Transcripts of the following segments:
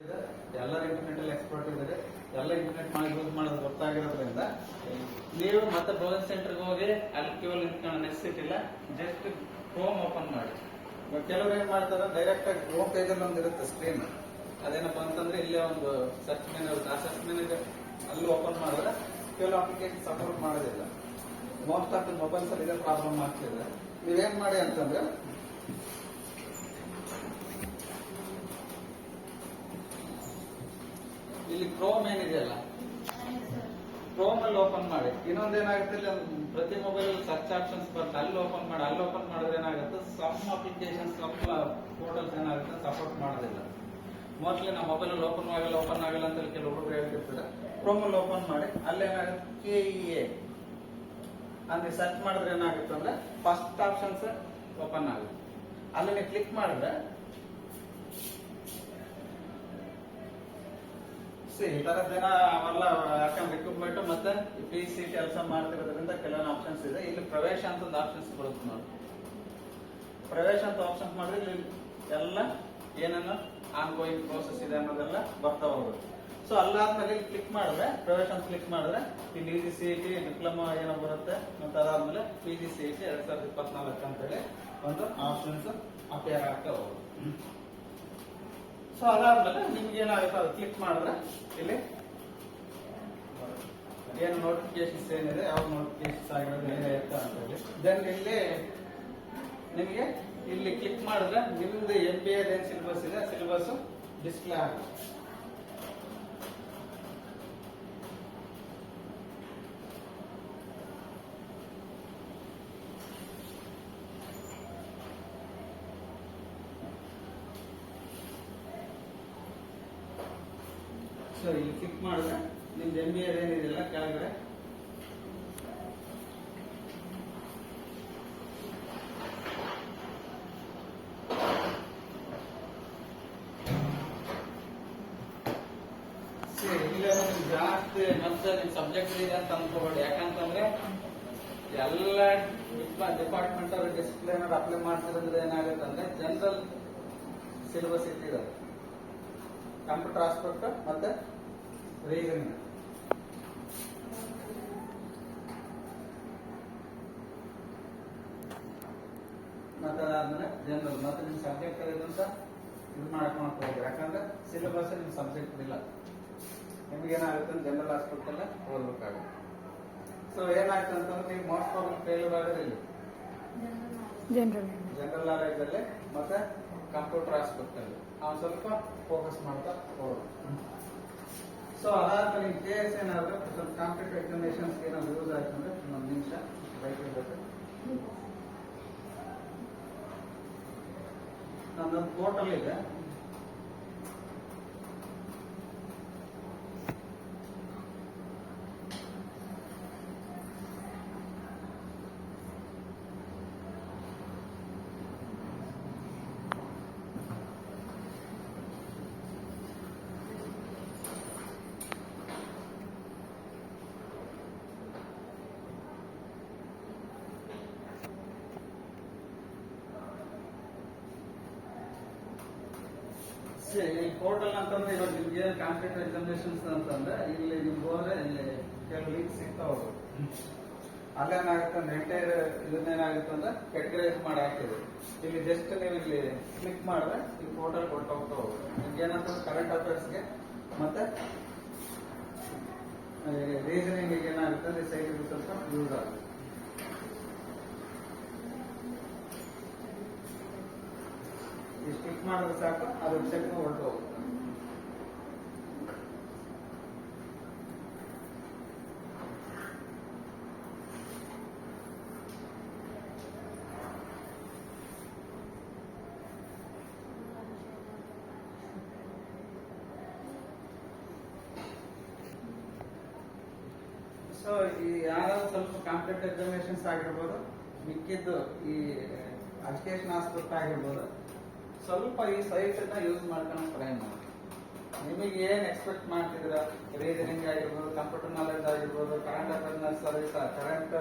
ಎಲ್ಲರೂ ಇಂಟರ್ನೆಟ್ ಅಲ್ಲಿ ಎಕ್ಸ್ಪರ್ಟ್ ಇದ್ದಾರೆ. ಎಲ್ಲ ಇಂಟರ್ನೆಟ್ ಮಾಡಿ ಯೂಸ್ ಮಾಡೋದು ಗೊತ್ತಾಗಿರೋದ್ರಿಂದ ನೀವು ಮತ್ತೆ ಬ್ರೌಸಿಂಗ್ ಸೆಂಟರ್ಗೆ ಹೋಗಿ ಅಲ್ಲಿ ಕ್ಯೂ ನಿಂತ್ಕೊಂಡು ನೆಕ್ಸ್ಟ್ ಇಲ್ಲ, ಜಸ್ಟ್ ಕ್ರೋಮ್ ಓಪನ್ ಮಾಡಿ. ಕೆಲವರು ಏನ್ ಮಾಡ್ತಾರೆ, ಡೈರೆಕ್ಟ್ ಆಗಿ ಹೋಮ್ ಪೇಜ್ ಅಲ್ಲಿ ಒಂದು ಇರುತ್ತೆ ಸ್ಕ್ರೀನ್, ಅದೇನಪ್ಪ ಅಂತಂದ್ರೆ ಇಲ್ಲೇ ಒಂದು ಸರ್ಚ್ ಮೆನು ಇರುತ್ತೆ. ಆ ಸರ್ಚ್ ಮೆನು ಅಲ್ಲಿ ಓಪನ್ ಮಾಡಿದ್ರೆ ಕೆಲವು ಅಪ್ಲಿಕೇಶನ್ ಸಪೋರ್ಟ್ ಮಾಡೋದಿಲ್ಲ. ಮೋಸ್ಟ್ ಆಫ್ ದ ಮೊಬೈಲ್ಸ್ ಅಲ್ಲಿ ಇದೇ ಪ್ರಾಬ್ಲಮ್ ಆಗ್ತಿದೆ. ನೀವೇನ್ ಮಾಡಿ ಅಂತಂದ್ರೆ ಇಲ್ಲಿ ಕ್ರೋಮ್ ಏನಿದೆಯಲ್ಲ, ಕ್ರೋಮ್ ಅಲ್ಲಿ ಓಪನ್ ಮಾಡಿ. ಇನ್ನೊಂದೇನಾಗುತ್ತೆ, ಇಲ್ಲಿ ಪ್ರತಿ ಮೊಬೈಲ್ ಸರ್ಚ್ ಆಪ್ಷನ್ಸ್ ಬರುತ್ತೆ, ಅಲ್ಲಿ ಓಪನ್ ಮಾಡಿ. ಅಲ್ಲಿ ಓಪನ್ ಮಾಡಿದ್ರೆ ಏನಾಗುತ್ತೆ, ಸಮ್ ಅಪ್ಲಿಕೇಶನ್ಸ್ ಸಮ್ ಪೋರ್ಟಲ್ಸ್ ಏನಾಗುತ್ತೆ ಸಪೋರ್ಟ್ ಮಾಡೋದಿಲ್ಲ. ಮೋಸ್ಟ್ಲಿ ನಮ್ಮ ಮೊಬೈಲ್ ಅಲ್ಲಿ ಓಪನ್ ಆಗಲ್ಲ ಅಂತ ಕೆಲವು ಹುಡುಗರು ಹೇಳ್ತಿರ್ತಾರೆ. ಕ್ರೋಮ್ ಅಲ್ಲಿ ಓಪನ್ ಮಾಡಿ, ಅಲ್ಲೇನಾಗುತ್ತೆ KEA ಅಂದ್ರೆ ಸರ್ಚ್ ಮಾಡಿದ್ರೆ ಏನಾಗುತ್ತೆ ಅಂದ್ರೆ ಫಸ್ಟ್ ಆಪ್ಷನ್ಸ್ ಓಪನ್ ಆಗುತ್ತೆ. ಅಲ್ಲಿ ನೀವು ಕ್ಲಿಕ್ ಮಾಡಿದ್ರೆ ಈ ತರದ್ದೇನ ಅವೆಲ್ಲ ಯಾಕಂದ್ರೆ ರಿಕ್ರೂಟ್ಮೆಂಟ್ ಮತ್ತೆ PC ಕೆಲಸ ಮಾಡ್ತಿರೋದ್ರಿಂದ ಕೆಲವೊಂದು ಆಪ್ಷನ್ಸ್ ಇದೆ. ಇಲ್ಲಿ ಪ್ರವೇಶ ಅಂತ ಒಂದು ಆಪ್ಷನ್ಸ್ ಬರುತ್ತೆ ನೋಡಿ. ಪ್ರವೇಶ ಅಂತ ಆಪ್ಷನ್ಸ್ ಮಾಡಿದ್ರೆ ಇಲ್ಲಿ ಎಲ್ಲ ಏನೇನು ಆನ್ ಗೋಯಿಂಗ್ ಪ್ರೋಸೆಸ್ ಇದೆ ಅನ್ನೋದೆಲ್ಲ ಬರ್ತಾ ಹೋಗುತ್ತೆ. ಸೊ ಅಲ್ಲಾದ್ಮೇಲೆ ಇಲ್ಲಿ ಕ್ಲಿಕ್ ಮಾಡಿದ್ರೆ, ಪ್ರವೇಶ ಅಂತ ಕ್ಲಿಕ್ ಮಾಡಿದ್ರೆ ಇಲ್ಲಿ EGCET ಡಿಪ್ಲೊಮಾ ಏನೋ ಬರುತ್ತೆ. ಮತ್ತೆ ಅದಾದ್ಮೇಲೆ PGCET 2024 ಅಂತೇಳಿ ಒಂದು ಆಪ್ಷನ್ಸ್ ಅಪೇರ್ ಆಗ್ತಾ ಹೋಗುತ್ತೆ. ಸೊ ಅದಾದ್ಮೇಲೆ ನಿಮ್ಗೆ ಏನಾಗುತ್ತೆ ಅದು ಕ್ಲಿಕ್ ಮಾಡಿದ್ರೆ ಇಲ್ಲಿ ಏನು ನೋಟಿಫಿಕೇಶನ್ಸ್ ಏನಿದೆ, ಯಾವ ನೋಟಿಫಿಕೇಶನ್ಸ್ ಆಗಿರೋದು ಏನಿರುತ್ತೆ ಅಂತ ಹೇಳಿ. ದೆನ್ ಇಲ್ಲಿ ನಿಮಗೆ ಇಲ್ಲಿ ಕ್ಲಿಕ್ ಮಾಡಿದ್ರೆ ನಿಮ್ದು MBA ಏನ್ ಸಿಲೆಬಸ್ ಇದೆ ಸಿಲೆಬಸ್ ಡಿಸ್ಪ್ಲೇ ಆಗುತ್ತೆ. ಸೊ ಇಲ್ಲಿ ಕ್ಲಿಕ್ ಮಾಡಿದ್ರೆ ನಿಮ್ದು MBA ಏನಿದೆಯಲ್ಲ ಕೆಳಗಡೆ ಇಲ್ಲೇ ಜಾಸ್ತಿ ಮತ್ತೆ ನಿಮ್ ಸಬ್ಜೆಕ್ಟ್ ಇದೆ ಅಂತ ಅನ್ಕೋಬೇಡಿ. ಯಾಕಂತಂದ್ರೆ ಎಲ್ಲ ಡಿಪಾರ್ಟ್ಮೆಂಟ್ ಅವ್ರ ಡಿಸಿಪ್ಲಿನ್ ಅಪ್ಲೈ ಮಾಡ್ತಿರೋದ್ರಿಂದ ಏನಾಗುತ್ತೆ ಅಂದ್ರೆ ಜನರಲ್ ಸಿಲೆಬಸ್ ಇಟ್ಟಿದ್ದಾರೆ. ಕಂಪ್ಯೂಟರ್ ಆಸ್ಪೆಕ್ಟ್ ಮತ್ತೆ ರೀಸನಿಂಗ್. ಮತ್ತೆ ಅದಾದ್ಮೇಲೆ ಜನರಲ್ ಮತ್ತೆ ನಿಮ್ ಸಬ್ಜೆಕ್ಟ್ ಇದಂತ ಇದು ಮಾಡ್ಕೊಂಡು ಹೋಗ್ರಿ. ಯಾಕಂದ್ರೆ ಸಿಲೆಬಸ್ ನಿಮ್ ಸಬ್ಜೆಕ್ಟ್ ಇಲ್ಲ, ನಿಮ್ಗೆ ಏನಾಗುತ್ತೆ ಜನರಲ್ ಆಸ್ಪೆಕ್ಟ್ ಎಲ್ಲ ಓದ್ಬೇಕಾಗುತ್ತೆ. ಸೊ ಏನಾಗುತ್ತೆ ಅಂತಂದ್ರೆ ನೀವು ಮೋಸ್ಟ್ ಪ್ರಾಬ್ಲಮ್ ಫೇಲ್ಯೂರ್ ಆಗೋದು ಇಲ್ಲಿ ಜನರಲ್ ನಾಲೆಜ್ ಅಲ್ಲಿ ಮತ್ತೆ ಕಂಪ್ಯೂಟರ್ ಆಸ್ಪೆಕ್ಟ್ ಅಲ್ಲಿ ಸ್ವಲ್ಪ ಫೋಕಸ್ ಮಾಡ್ತಾ ಹೋಗೋದು. ಸೊ ಅದಾದ್ಮೇಲೆ ನಿಮ್ KS ಏನಾದ್ರು ಸ್ವಲ್ಪ ಕಾಂಪಿಟೇಟಿವ್ ಎಕ್ಸಾಮಿನೇಷನ್ಸ್ ಏನಾದ್ರು ಯೂಸ್ ಆಯ್ತು ಅಂದ್ರೆ ಒಂದು ನಿಮಿಷ ಬೈಕ್ ಇರುತ್ತೆ. ನನ್ನೊಂದು ಪೋರ್ಟಲ್ ಇದೆ, ಈ ಪೋರ್ಟಲ್ ಅಂತಂದ್ರೆ ಇವಾಗ ನಿಮ್ಗೆ ಕಾಂಪಿಟೇಟಿವ್ ಎಕ್ಸಾಮಿನೇಷನ್ಸ್ ಅಂತಂದ್ರೆ ಇಲ್ಲಿ ನಿಮ್ಗೆ ಹೋದ್ರೆ ಇಲ್ಲಿ ಕೆಲವು ಲಿಂಕ್ ಸಿಗ್ತಾ ಹೋಗೋದು. ಅಲ್ಲೇನಾಗುತ್ತೆ ಅಂದ್ರೆ ಎಂಟೈರ್ ಇದನ್ನೇನಾಗುತ್ತೆ ಅಂದ್ರೆ ಕೆಟಗರೈಸ್ ಮಾಡಿ ಹಾಕಿದೆ. ಇಲ್ಲಿ ಜಸ್ಟ್ ನೀವು ಇಲ್ಲಿ ಕ್ಲಿಕ್ ಮಾಡಿದ್ರೆ ಈ ಪೋರ್ಟಲ್ ಕೊಟ್ಟು ಹೋಗ್ತಾ ಹೋಗೋದು. ನಿಮ್ಗೆ ಏನಂತಂದ್ರೆ ಕರೆಂಟ್ ಅಫೇರ್ಸ್ಗೆ ಮತ್ತೆ ರೀಸನಿಂಗ್ ಏನಾಗುತ್ತೆ ಅಂದ್ರೆ ಸೈಡ್ ಸ್ವಲ್ಪ ಯೂಸ್ ಆಗುತ್ತೆ. ಕ್ಲಿಕ್ ಮಾಡಿದ್ರೆ ಸಾಕು, ಆ ವೆಬ್ಸೈಟ್ ಹೊರಟು ಹೋಗುತ್ತೆ. ಸೊ ಈ ಯಾರಾದ್ರೂ ಸ್ವಲ್ಪ ಕಾಂಪಿಟೇಟಿವ್ ಎಕ್ಸಾಮಿನೇಷನ್ಸ್ ಆಗಿರ್ಬೋದು, ಮಿಕ್ಕಿದ್ದು ಈ ಅಡ್ಯುಕೇಶನ್ ಆಸ್ಪೆಕ್ಟ್ ಆಗಿರ್ಬೋದು, ಸ್ವಲ್ಪ ಈ ಸೈಟ್ ಅನ್ನ ಯೂಸ್ ಮಾಡ್ಕೊಂಡು ಟ್ರೈ ಮಾಡಿ. ನಿಮಗೆ ಏನ್ ಎಕ್ಸ್ಪೆಕ್ಟ್ ಮಾಡ್ತಿದ್ರ, ರೀಸನಿಂಗ್ ಆಗಿರ್ಬೋದು, ಕಂಪ್ಯೂಟರ್ ನಾಲೆಜ್ ಆಗಿರ್ಬೋದು, current affairs service, current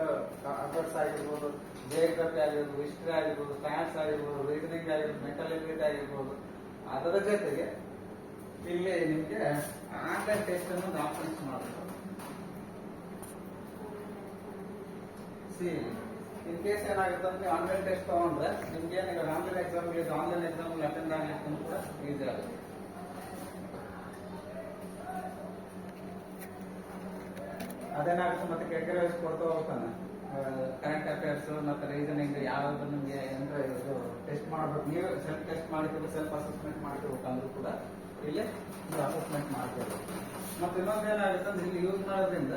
affairs ಆಗಿರ್ಬೋದು, ಜಿಯೋಗ್ರಫಿ ಆಗಿರ್ಬೋದು, ಹಿಸ್ಟ್ರಿ ಆಗಿರ್ಬೋದು, ಸೈನ್ಸ್ ಆಗಿರ್ಬೋದು, ರೀಸನಿಂಗ್ ಆಗಿರ್ಬೋದು, ಮೆಂಟಲ್ ಎಬಿಲಿಟಿ ಆಗಿರ್ಬೋದು, ಅದರ ಜೊತೆಗೆ ಇಲ್ಲಿ ನಿಮಗೆ ಆನ್ಲೈನ್ ಟೆಸ್ಟ್ ಅನ್ನೋದು ಆಪ್ಷನ್ಸ್ ಮಾಡಬೇಕು. ಸಿ ಇನ್ ಕೇಸ್ ಏನಾಗುತ್ತೆ ಅಂದ್ರೆ ಆನ್ಲೈನ್ ಟೆಸ್ಟ್ ತಗೊಂಡ್ರೆ ನಿಮ್ಗೆ ಏನಾಗ ಆನ್ಲೈನ್ ಎಕ್ಸಾಮ್ ಅಟೆಂಡ್ ಆಗ್ಲಿಕ್ಕೆ ಕೂಡ ಈಸಿ ಆಗುತ್ತೆ. ಅದೇನಾಗುತ್ತೆ ಮತ್ತೆ ಕೆಟಗರೈಸ್ ಕೊಡ್ತಾ ಹೋಗ್ತಾನೆ. ಕರೆಂಟ್ ಅಫೇರ್ಸ್ ಮತ್ತೆ ರೀಸನಿಂಗ್ ಯಾವ್ದು ನಿಮ್ಗೆ ಅಂದ್ರೆ ಇದು ಟೆಸ್ಟ್ ಮಾಡ್ಬೇಕು. ನೀವು ಸೆಲ್ಫ್ ಟೆಸ್ಟ್ ಮಾಡ್ತೀವಿ, ಸೆಲ್ಫ್ ಅಸೆಸ್ಮೆಂಟ್ ಮಾಡ್ಕೋಬೇಕಂದ್ರೂ ಕೂಡ ಇಲ್ಲಿ ನೀವು ಅಸೆಸ್ಮೆಂಟ್ ಮಾಡ್ತೀವಿ. ಮತ್ತೆ ಇನ್ನೊಂದು ಏನಾಗುತ್ತೆ ಅಂದ್ರೆ ಇಲ್ಲಿ ಯೂಸ್ ಮಾಡೋದ್ರಿಂದ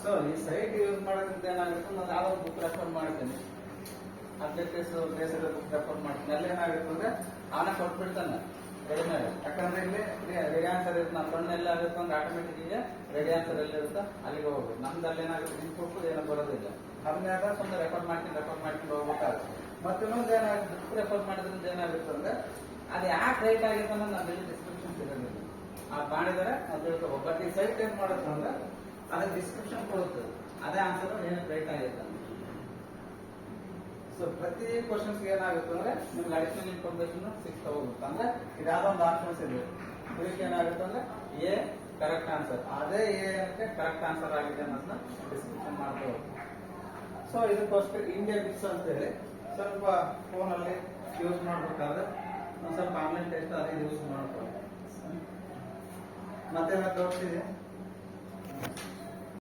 ಸೊ ಈ ಸೈಟ್ ಯೂಸ್ ಮಾಡೋದ್ರಿಂದ ಏನಾಗುತ್ತೆ, ನಾನು ಯಾವ್ದೋ ಬುಕ್ ರೆಫರ್ ಮಾಡ್ತೀನಿ, ಅಬ್ಜೆಕ್ಟಿವ್ಸ್ ಬೇಸಿಕ್ ಬುಕ್ ರೆಫರ್ ಮಾಡ್ತೀನಿ. ಅಲ್ಲಿ ಏನಾಗುತ್ತೆ ಅಂದ್ರೆ ಆನ ಕೊಟ್ಬಿಡ್ತಾನೆ ರೆಡಿ ಮೇಲೆ. ಯಾಕಂದ್ರೆ ಇಲ್ಲಿ ರೆಡಿ ಆನ್ಸರ್ ಇರುತ್ತೆ, ನಮ್ಮ ಕಣ್ಣೆಲ್ಲ ಆಗುತ್ತೆ ಅಂದ್ರೆ ಆಟೋಮೆಟಿಕ್ ಈಗ ರೆಡಿ ಆನ್ಸರ್ ಎಲ್ಲಿ ಇರುತ್ತೆ ಅಲ್ಲಿಗೆ ಹೋಗ್ಬೇಕು. ನಮ್ದು ಅಲ್ಲಿ ಏನಾಗುತ್ತೆ ಇನ್ಪುಟ್ ಏನೋ ಬರೋದಿಲ್ಲ. ಅದನ್ನ ಸುಮ್ಮನೆ ರೆಫರ್ ಮಾಡ್ಕೊಂಡು ಹೋಗ್ಬೇಕಾಗುತ್ತೆ. ಮತ್ತೆ ಇನ್ನೊಂದು ಏನಾಗುತ್ತೆ, ಬುಕ್ ರೆಫರ್ ಮಾಡೋದ್ರಿಂದ ಏನಾಗುತ್ತೆ ಅಂದ್ರೆ ಅದು ಯಾಕೆ ರೈಟ್ ಆಗಿತ್ತು ಅನ್ನೋದು ನಮ್ಮಲ್ಲಿ ಡಿಸ್ಕ್ರಿಪ್ಷನ್ ಸಿಗೋದಿಲ್ಲ. ಮಾಡಿದರೆ ಅದು ತಿಳ್ಕೊಬೇಕು. ಬಟ್ ಈ ಸೈಟ್ ಏನ್ ಮಾಡುತ್ತೆ ಅಂದ್ರೆ ಅದಕ್ಕೆ ಡಿಸ್ಕ್ರಿಪ್ಷನ್ ಕೊಡುತ್ತೆ, ಅದೇ ಆನ್ಸರ್ ಏನಕ್ಕೆ ರೈಟ್ ಆಗಿತ್ತು. ಸೊ ಪ್ರತಿ ಕ್ವಶನ್ಸ್ ಏನಾಗುತ್ತೆ ಅಂದ್ರೆ ನಿಮ್ಗೆ ಅಡಿಷನಲ್ ಇನ್ಫಾರ್ಮೇಶನ್ ಸಿಗ್ತಾ ಹೋಗುತ್ತೆ. ಅಂದ್ರೆ ಇದಾದ ಒಂದು ಆಪ್ಷನ್ಸ್ ಇದೆ. ಇದಕ್ಕೆ ಏನಾಗುತ್ತೆ ಅಂದ್ರೆ ಎ ಕರೆಕ್ಟ್ ಆನ್ಸರ್, ಅದೇ ಏನಕ್ಕೆ ಕರೆಕ್ಟ್ ಆನ್ಸರ್ ಆಗಿದೆ ಅನ್ನೋದನ್ನ ಡಿಸ್ಕ್ರಿಪ್ಷನ್ ಮಾಡ್ತಾ ಹೋಗುತ್ತೆ. ಸೊ ಇದಕ್ಕೋಸ್ಕರ ಇಂಡಿಯಾ ಬಿಕ್ಸ್ ಅಂತ ಹೇಳಿ ಸ್ವಲ್ಪ ಫೋನಲ್ಲಿ ಯೂಸ್ ಮಾಡ್ಬೇಕಾದ್ರೆ ಒಂದು ಸ್ವಲ್ಪ ಆನ್ಲೈನ್ ಟೆಸ್ಟ್ ಅದೇ ಯೂಸ್ ಮಾಡ್ಕೊಳ್ಳಿ. ಮತ್ತೆ ಡೌಟ್ಸ್ ಇದೆ?